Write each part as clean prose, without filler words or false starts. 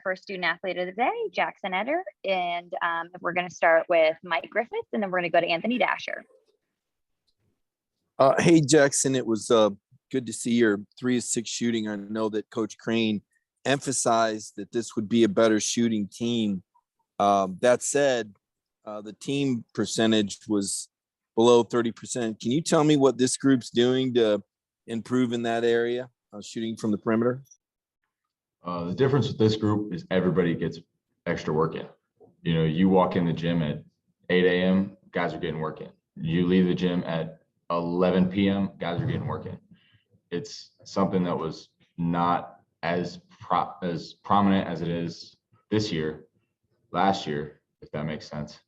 first student athlete of the day, Jaxon Etter. And we're going to start with Mike Griffiths, and then we're going to go to Anthony Dasher. Hey, Jaxon, it was good to see your 3 of 6 shooting. I know that Coach Crane emphasized that this would be a better shooting team. That said, the team percentage was below 30%. Can you tell me what this group's doing to improve in that area, shooting from the perimeter? The difference with this group is everybody gets extra work in. You know, you walk in the gym at 8 a.m., guys are getting work in. You leave the gym at 11 p.m., guys are getting work in. It's something that was not as prominent as it is this year, last year, if that makes sense.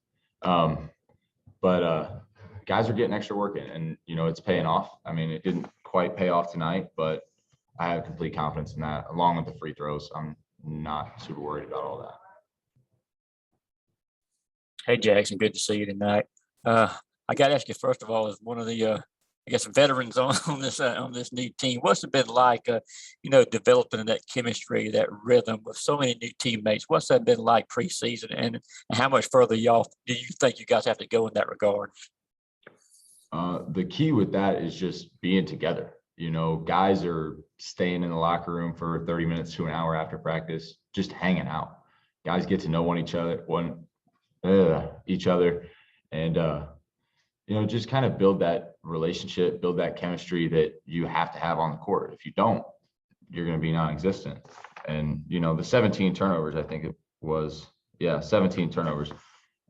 But guys are getting extra work in, and, you know, it's paying off. I mean, it didn't quite pay off tonight, but I have complete confidence in that, along with the free throws. I'm not super worried about all that. Hey, Jaxon, good to see you tonight. I got to ask you, first of all, as one of the, I guess, veterans on this new team, what's it been like, you know, developing that chemistry, that rhythm with so many new teammates? What's that been like preseason, and how much further do you think you guys have to go in that regard? The key with that is just being together. You know, guys are staying in the locker room for 30 minutes to an hour after practice, just hanging out. Guys get to know each other, and you know, just kind of build that relationship, build that chemistry that you have to have on the court. If you don't, you're going to be non-existent. And, you know, the 17 turnovers, I think it was, 17 turnovers.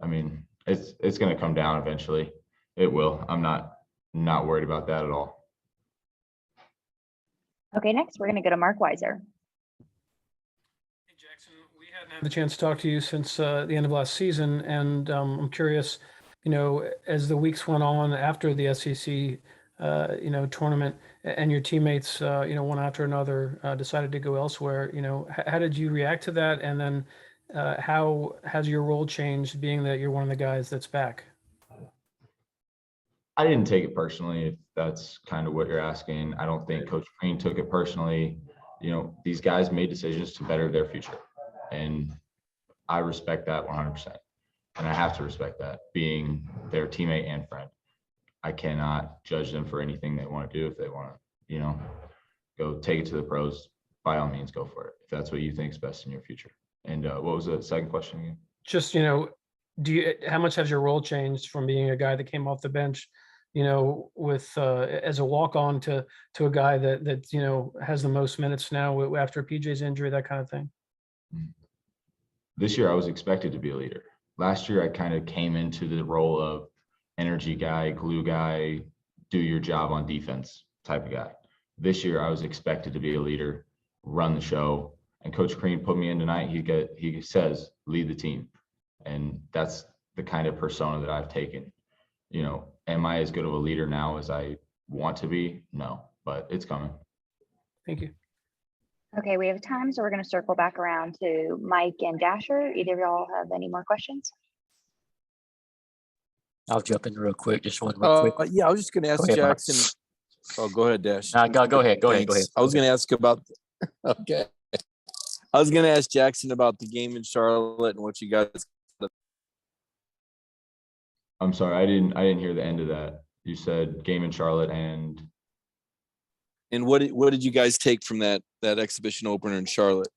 I mean, it's going to come down eventually. It will. I'm not worried about that at all. Okay, next we're going to go to Mark Weiser. Hey, Jaxon, we hadn't had the chance to talk to you since the end of last season, and I'm curious, you know, as the weeks went on after the SEC, you know, tournament, and your teammates, you know, one after another decided to go elsewhere, you know, how did you react to that? And then how has your role changed, being that you're one of the guys that's back? I didn't take it personally, if that's kind of what you're asking. I don't think Coach Green took it personally. You know, these guys made decisions to better their future, and I respect that 100%. And I have to respect that, being their teammate and friend. I cannot judge them for anything they want to do. If they want to, you know, go take it to the pros, by all means, go for it, if that's what you think is best in your future. And what was the second question again? Just, you know, how much has your role changed from being a guy that came off the bench, you know, with as a walk-on to a guy that you know has the most minutes now after PJ's injury, that kind of thing? This year, I was expected to be a leader. Last year, I kind of came into the role of energy guy, glue guy, do your job on defense type of guy. This year, I was expected to be a leader, run the show, and Coach Crean put me in tonight. He says, lead the team, and that's the kind of persona that I've taken. You know, am I as good of a leader now as I want to be? No, but it's coming. Thank you. Okay, we have time, so we're going to circle back around to Mike and Dasher. Either of y'all have any more questions? I'll jump in real quick. Just one real quick. Yeah, I was just going to ask Jaxon. Oh, go ahead, Dash. Go ahead. I was going to ask about. Okay. I was going to ask Jaxon about the game in Charlotte and what you guys. I'm sorry, I didn't hear the end of that. You said game in Charlotte and what did you guys take from that exhibition opener in Charlotte?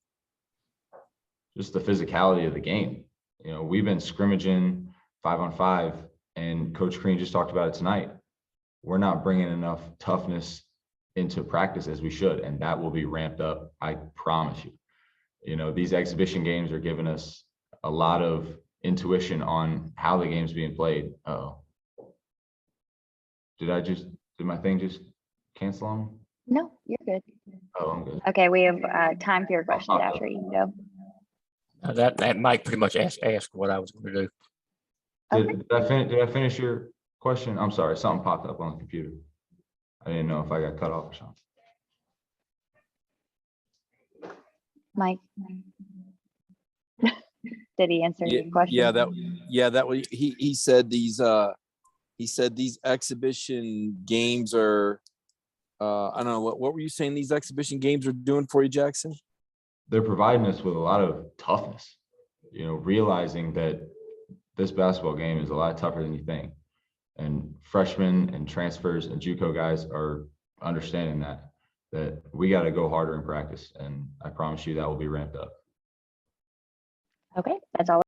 Just the physicality of the game. You know, we've been scrimmaging 5-on-5, and Coach Crean just talked about it tonight. We're not bringing enough toughness into practice as we should, and that will be ramped up, I promise you. You know, these exhibition games are giving us a lot of intuition on how the game's being played. Did my thing just cancel on me? No, you're good. Oh, I'm good. Okay, we have time for your question, Dasher. You can go. That Mike pretty much asked what I was going to do. Okay. Did I finish your question? I'm sorry, something popped up on the computer. I didn't know if I got cut off or something. Mike. Did he answer your question? That was he said these exhibition games are I don't know what were you saying these exhibition games are doing for you, Jaxon? they're providing us with a lot of toughness, realizing that this basketball game is a lot tougher than you think. And freshmen and transfers and JUCO guys are understanding that we got to go harder in practice. And I promise you that will be ramped up. Okay, that's all.